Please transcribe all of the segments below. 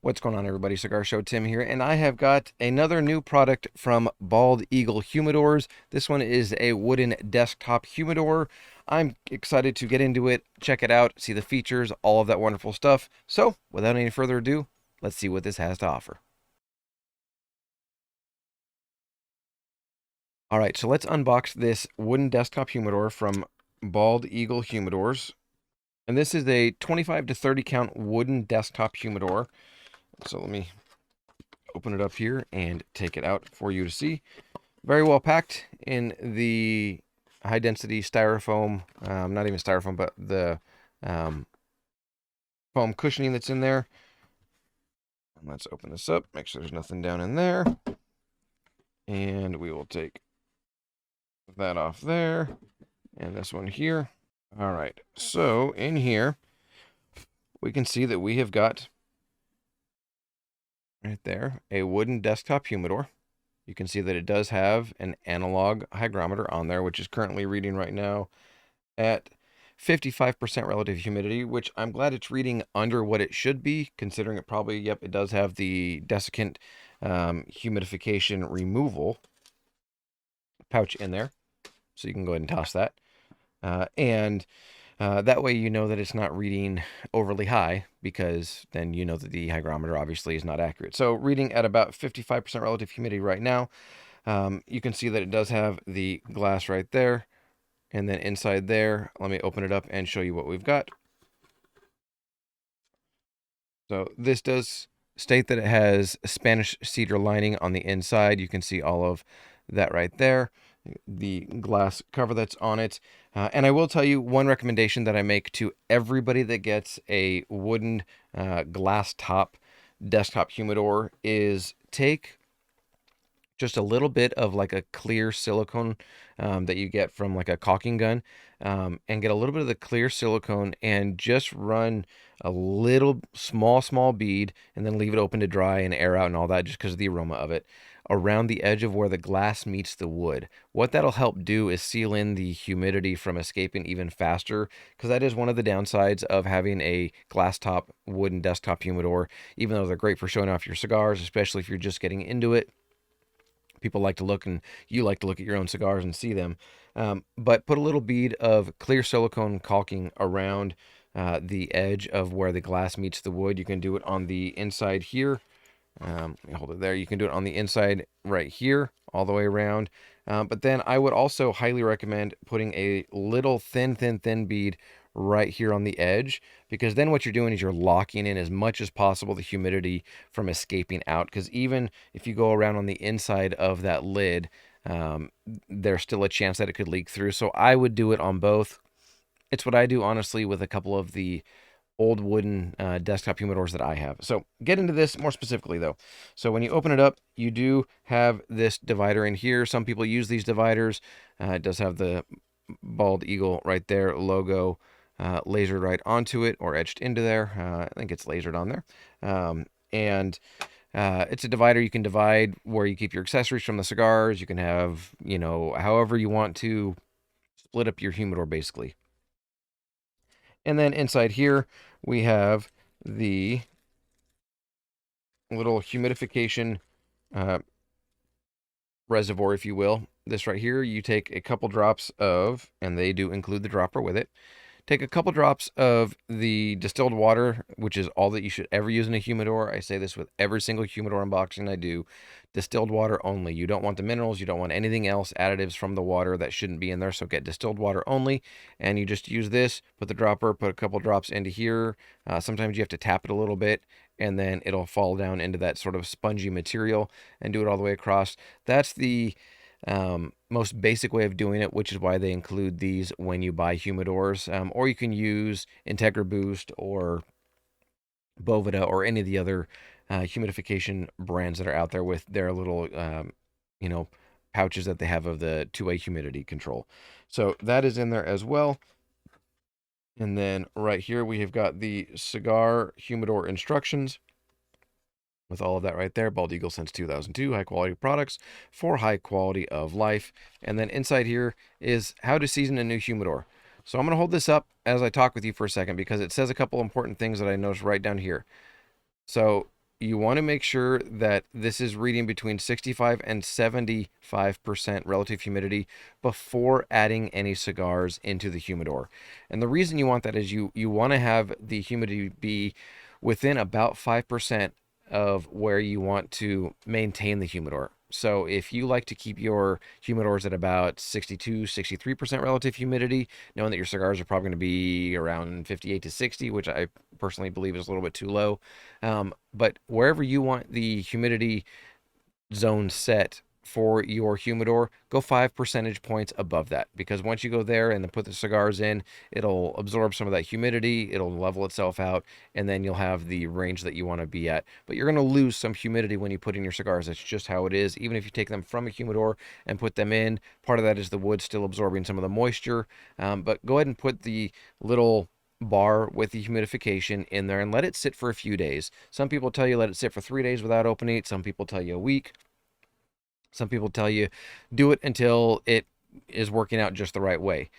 What's going on, everybody? Cigar Show Tim here, and I have got another new product from Bald Eagle Humidors. This one is a wooden desktop humidor. I'm excited to get into it, check it out, see the features, all of that wonderful stuff. So, without any further ado, let's see what this has to offer. All right, so let's unbox this wooden desktop humidor from Bald Eagle Humidors. And this is a 25 to 30 count wooden desktop humidor. So let me open it up here and take it out for you to see. Very well packed in the high density styrofoam, not even styrofoam, but the foam cushioning that's in there. And let's open this up, make sure there's nothing down in there. And we will take that off there and this one here. All right, so in here, we can see that we have got right there a wooden desktop humidor. You can see that it does have an analog hygrometer on there, which is currently reading right now at 55% relative humidity, which I'm glad it's reading under what it should be, considering it probably, yep, it does have the desiccant humidification removal pouch in there. So you can go ahead and toss that. And that way you know that it's not reading overly high, because then you know that the hygrometer obviously is not accurate. So reading at about 55% relative humidity right now. You can see that it does have the glass right there. And then inside there, let me open it up and show you what we've got. So this does state that it has Spanish cedar lining on the inside. You can see all of that right there, the glass cover that's on it. And I will tell you one recommendation that I make to everybody that gets a wooden glass top desktop humidor is take just a little bit of like a clear silicone that you get from like a caulking gun, and get a little bit of the clear silicone and just run a little small bead, and then leave it open to dry and air out and all that, just because of the aroma of it, around the edge of where the glass meets the wood. What that'll help do is seal in the humidity from escaping even faster, because that is one of the downsides of having a glass top wooden desktop humidor. Even though they're great for showing off your cigars, especially if you're just getting into it, people like to look, and you like to look at your own cigars and see them. But put a little bead of clear silicone caulking around the edge of where the glass meets the wood. You can do it on the inside here. Let me hold it there. You can do it on the inside right here, all the way around. But then I would also highly recommend putting a little thin bead right here on the edge, because then what you're doing is you're locking in as much as possible the humidity from escaping out, because even if you go around on the inside of that lid, there's still a chance that it could leak through. So I would do it on both. It's what I do, honestly, with a couple of the old wooden desktop humidors that I have. So get into this more specifically, though. So when you open it up, you do have this divider in here. Some people use these dividers. It does have the Bald Eagle right there logo lasered right onto it, or etched into there. I think it's lasered on there. And it's a divider. You can divide where you keep your accessories from the cigars. You can have, however you want to split up your humidor, basically. And then inside here, we have the little humidification reservoir, if you will. This right here, you take a couple drops of, and they do include the dropper with it. Take a couple drops of the distilled water, which is all that you should ever use in a humidor. I say this with every single humidor unboxing I do. Distilled water only. You don't want the minerals. You don't want anything else, additives from the water that shouldn't be in there. So get distilled water only. And you just use this, put the dropper, put a couple drops into here. Sometimes you have to tap it a little bit, and then it'll fall down into that sort of spongy material, and do it all the way across. That's the most basic way of doing it, which is why they include these when you buy humidors. Or you can use Integra Boost or Boveda or any of the other humidification brands that are out there with their little, pouches that they have of the two-way humidity control. So that is in there as well. And then right here we have got the cigar humidor instructions with all of that right there. Bald Eagle since 2002, high quality products for high quality of life. And then inside here is how to season a new humidor. So I'm going to hold this up as I talk with you for a second, because it says a couple important things that I noticed right down here. So you want to make sure that this is reading between 65 and 75% relative humidity before adding any cigars into the humidor. And the reason you want that is you want to have the humidity be within about 5% of where you want to maintain the humidor. So if you like to keep your humidors at about 62, 63% relative humidity, knowing that your cigars are probably going to be around 58 to 60, which I personally believe is a little bit too low. But wherever you want the humidity zone set for your humidor, go 5 percentage points above that, because once you go there and then put the cigars in, it'll absorb some of that humidity, it'll level itself out, and then you'll have the range that you want to be at. But you're going to lose some humidity when you put in your cigars. That's just how it is. Even if you take them from a humidor and put them in, part of that is the wood still absorbing some of the moisture. But go ahead and put the little bar with the humidification in there and let it sit for a few days. Some people tell you let it sit for 3 days without opening it. Some people tell you a week. Some people tell you do it until it is working out just the right way.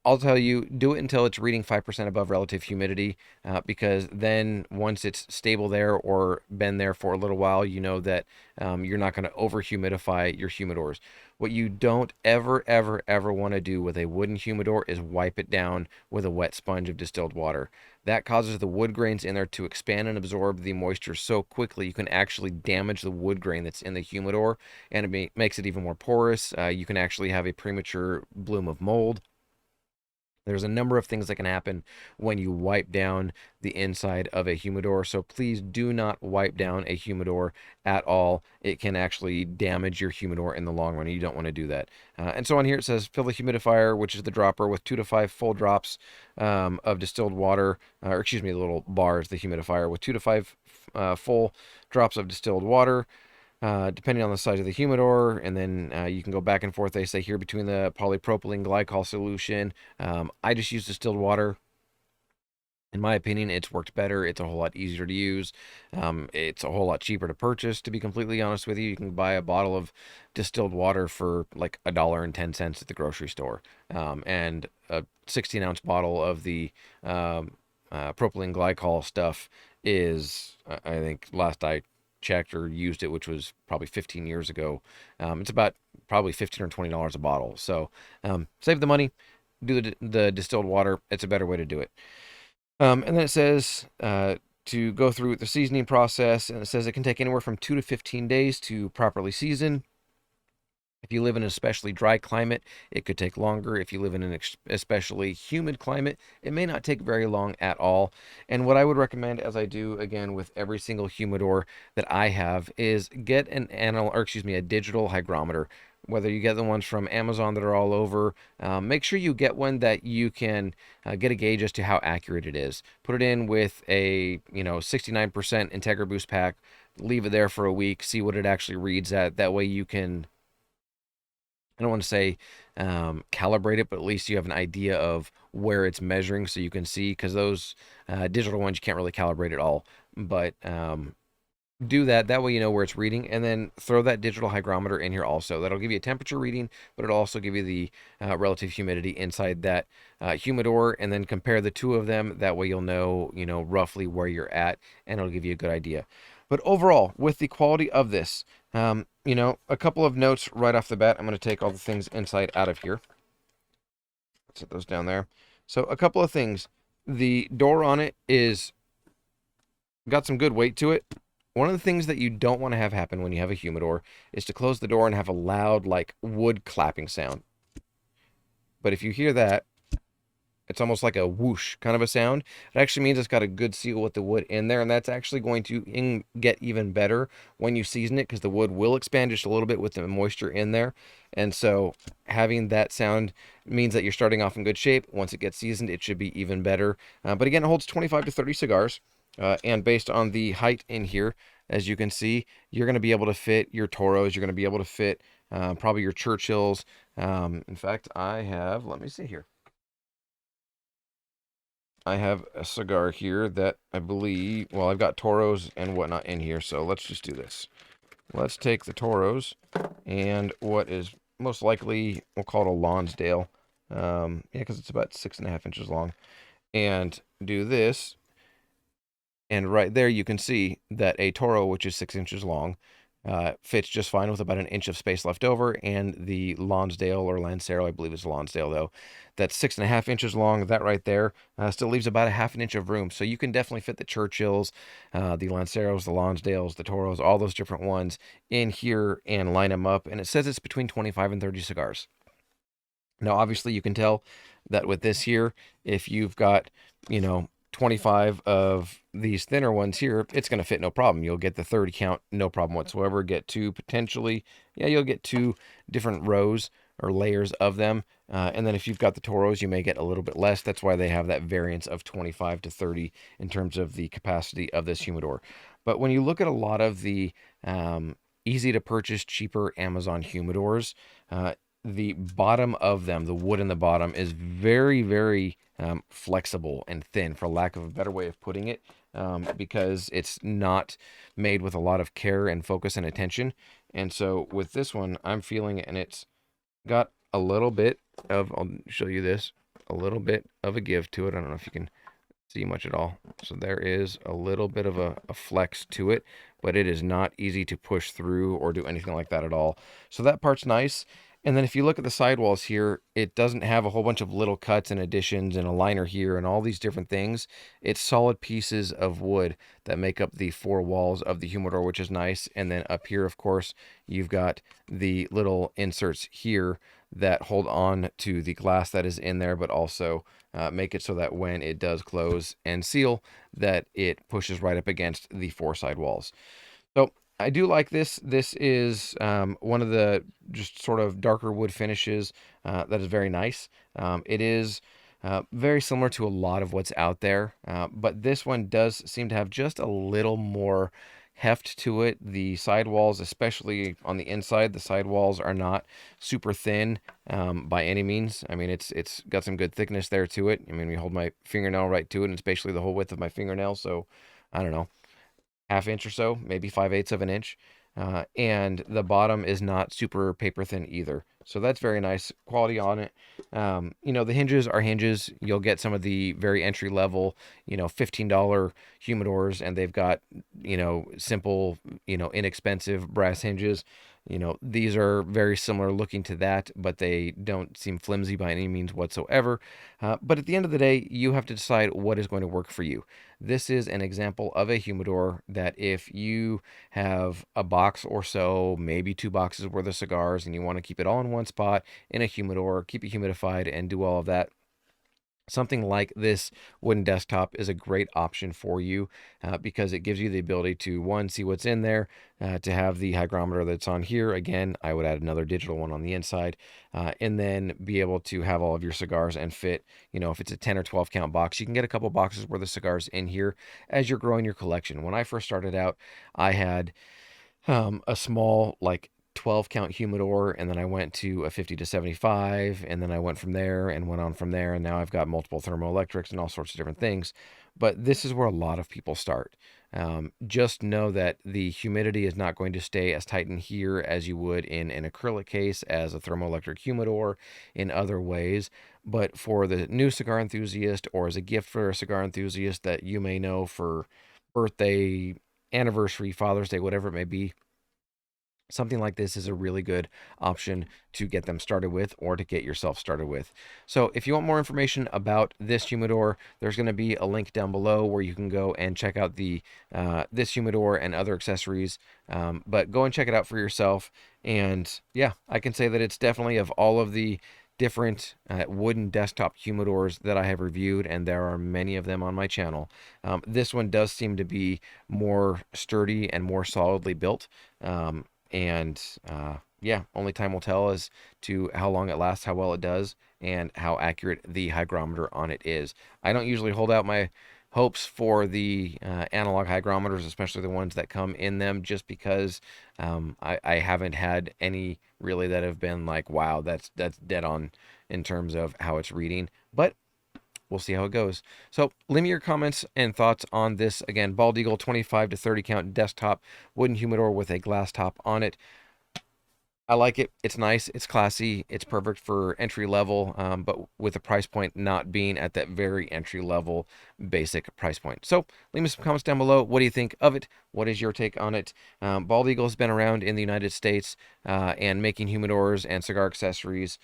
I'll tell you, do it until it's reading 5% above relative humidity, because then once it's stable there or been there for a little while, you know that you're not going to over humidify your humidors. What you don't ever want to do with a wooden humidor is wipe it down with a wet sponge of distilled water. That causes the wood grains in there to expand and absorb the moisture so quickly you can actually damage the wood grain that's in the humidor, and it makes it even more porous. You can actually have a premature bloom of mold. There's a number of things that can happen when you wipe down the inside of a humidor. So please do not wipe down a humidor at all. It can actually damage your humidor in the long run. You don't want to do that. And so on here it says fill the humidifier, which is the dropper, with 2 to 5 full drops of distilled water, or excuse me, the little bar is the humidifier, with 2 to 5 full drops of distilled water. Depending on the size of the humidor, and then you can go back and forth. They say here between the polypropylene glycol solution. I just use distilled water. In my opinion, it's worked better. It's a whole lot easier to use. It's a whole lot cheaper to purchase, to be completely honest with you. You can buy a bottle of distilled water for like $1.10 at the grocery store. And a 16-ounce bottle of the propylene glycol stuff is, I think, last I checked or used it, which was probably 15 years ago. It's about probably $15 or $20 a bottle. So save the money, do the distilled water. It's a better way to do it. And then it says to go through the seasoning process, and it says it can take anywhere from 2 to 15 days to properly season. If you live in an especially dry climate, it could take longer. If you live in an especially humid climate, it may not take very long at all. And what I would recommend, as I do again with every single humidor that I have, is get a digital hygrometer. Whether you get the ones from Amazon that are all over, make sure you get one that you can get a gauge as to how accurate it is. Put it in with a 69% Integra Boost pack. Leave it there for a week. See what it actually reads at. That way you can, I don't want to say calibrate it, but at least you have an idea of where it's measuring, so you can see, because those digital ones you can't really calibrate at all. But do that. That way you know where it's reading, and then throw that digital hygrometer in here also. That'll give you a temperature reading, but it'll also give you the relative humidity inside that humidor, and then compare the two of them. That way you'll know, roughly where you're at, and it'll give you a good idea. But overall, with the quality of this, a couple of notes right off the bat. I'm going to take all the things inside out of here. Set those down there. So a couple of things. The door on it is got some good weight to it. One of the things that you don't want to have happen when you have a humidor is to close the door and have a loud, like, wood clapping sound. But if you hear that, it's almost like a whoosh kind of a sound. It actually means it's got a good seal with the wood in there, and that's actually going to get even better when you season it, because the wood will expand just a little bit with the moisture in there. And so having that sound means that you're starting off in good shape. Once it gets seasoned, it should be even better. But again, it holds 25 to 30 cigars. And based on the height in here, as you can see, you're going to be able to fit your Toros. You're going to be able to fit probably your Churchills. In fact, let me see here. I have a cigar here that I believe, well, I've got Toros and whatnot in here, so let's just do this. Let's take the Toros and what is most likely, we'll call it a Lonsdale, because it's about 6.5 inches long, and do this, And right there, you can see that a Toro, which is 6 inches long, fits just fine with about an inch of space left over. And the Lonsdale or Lancero, I believe it's Lonsdale though, that's 6.5 inches long. That right there still leaves about a half an inch of room. So you can definitely fit the Churchills, the Lanceros, the Lonsdales, the Toros, all those different ones in here and line them up. And it says it's between 25 and 30 cigars. Now, obviously, you can tell that with this here, if you've got, 25 of these thinner ones here, it's going to fit no problem. You'll get the 30 count, no problem whatsoever. Get two potentially, yeah, you'll get two different rows or layers of them. And then if you've got the Toros, you may get a little bit less. That's why they have that variance of 25 to 30 in terms of the capacity of this humidor. But when you look at a lot of the easy to purchase, cheaper Amazon humidors, the bottom of them, the wood in the bottom, is very, very flexible and thin, for lack of a better way of putting it, because it's not made with a lot of care and focus and attention. And so with this one, I'm feeling it, and it's got a little bit of, I'll show you this, a little bit of a give to it. I don't know if you can see much at all. So there is a little bit of a flex to it, but it is not easy to push through or do anything like that at all. So that part's nice. And then if you look at the sidewalls here, it doesn't have a whole bunch of little cuts and additions and a liner here and all these different things. It's solid pieces of wood that make up the four walls of the humidor, which is nice. And then up here, of course, you've got the little inserts here that hold on to the glass that is in there, but also make it so that when it does close and seal, that it pushes right up against the four side walls. So I do like this. This is one of the just sort of darker wood finishes that is very nice. It is very similar to a lot of what's out there, but this one does seem to have just a little more heft to it. The sidewalls, especially on the inside, the sidewalls are not super thin by any means. I mean, it's got some good thickness there to it. I mean, we hold my fingernail right to it, and it's basically the whole width of my fingernail. So I don't know, half inch or so, maybe 5/8 of an inch. And the bottom is not super paper thin either. So that's very nice quality on it. The hinges are hinges. You'll get some of the very entry level, $15 humidors, and they've got, simple, inexpensive brass hinges. These are very similar looking to that, but they don't seem flimsy by any means whatsoever. But at the end of the day, you have to decide what is going to work for you. This is an example of a humidor that if you have a box or so, maybe 2 boxes worth of cigars, and you want to keep it all in one spot in a humidor, keep it humidified, and do all of that, something like this wooden desktop is a great option for you because it gives you the ability to, one, see what's in there, to have the hygrometer that's on here. Again, I would add another digital one on the inside, and then be able to have all of your cigars and fit, if it's a 10 or 12 count box, you can get a couple boxes worth of cigars in here as you're growing your collection. When I first started out, I had a small, like, 12 count humidor, and then I went to a 50 to 75, and then I went from there and went on from there, and now I've got multiple thermoelectrics and all sorts of different things. But this is where a lot of people start. Just know that the humidity is not going to stay as tight in here as you would in an acrylic case, as a thermoelectric humidor, in other ways. But for the new cigar enthusiast, or as a gift for a cigar enthusiast that you may know for birthday, anniversary, Father's Day, whatever it may be, something like this is a really good option to get them started with, or to get yourself started with. So if you want more information about this humidor, there's going to be a link down below where you can go and check out the this humidor and other accessories. But go and check it out for yourself. And yeah, I can say that it's definitely, of all of the different wooden desktop humidors that I have reviewed, and there are many of them on my channel, this one does seem to be more sturdy and more solidly built. And yeah, only time will tell as to how long it lasts, how well it does, and how accurate the hygrometer on it is. I don't usually hold out my hopes for the analog hygrometers, especially the ones that come in them, just because I haven't had any really that have been like, wow, that's dead on in terms of how it's reading. But we'll see how it goes. So leave me your comments and thoughts on this. Again, Bald Eagle 25 to 30 count desktop wooden humidor with a glass top on it. I like it. It's nice. It's classy. It's perfect for entry level, but with the price point not being at that very entry level basic price point. So leave me some comments down below. What do you think of it? What is your take on it? Bald Eagle has been around in the United States and making humidors and cigar accessories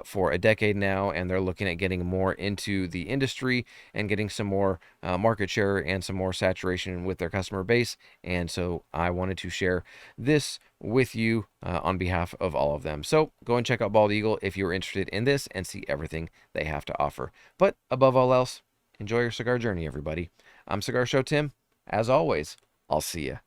for a decade now, and they're looking at getting more into the industry and getting some more market share and some more saturation with their customer base. And so I wanted to share this with you on behalf of all of them. So go and check out Bald Eagle if you're interested in this and see everything they have to offer. But above all else, enjoy your cigar journey, everybody. I'm Cigar Show Tim. As always, I'll see you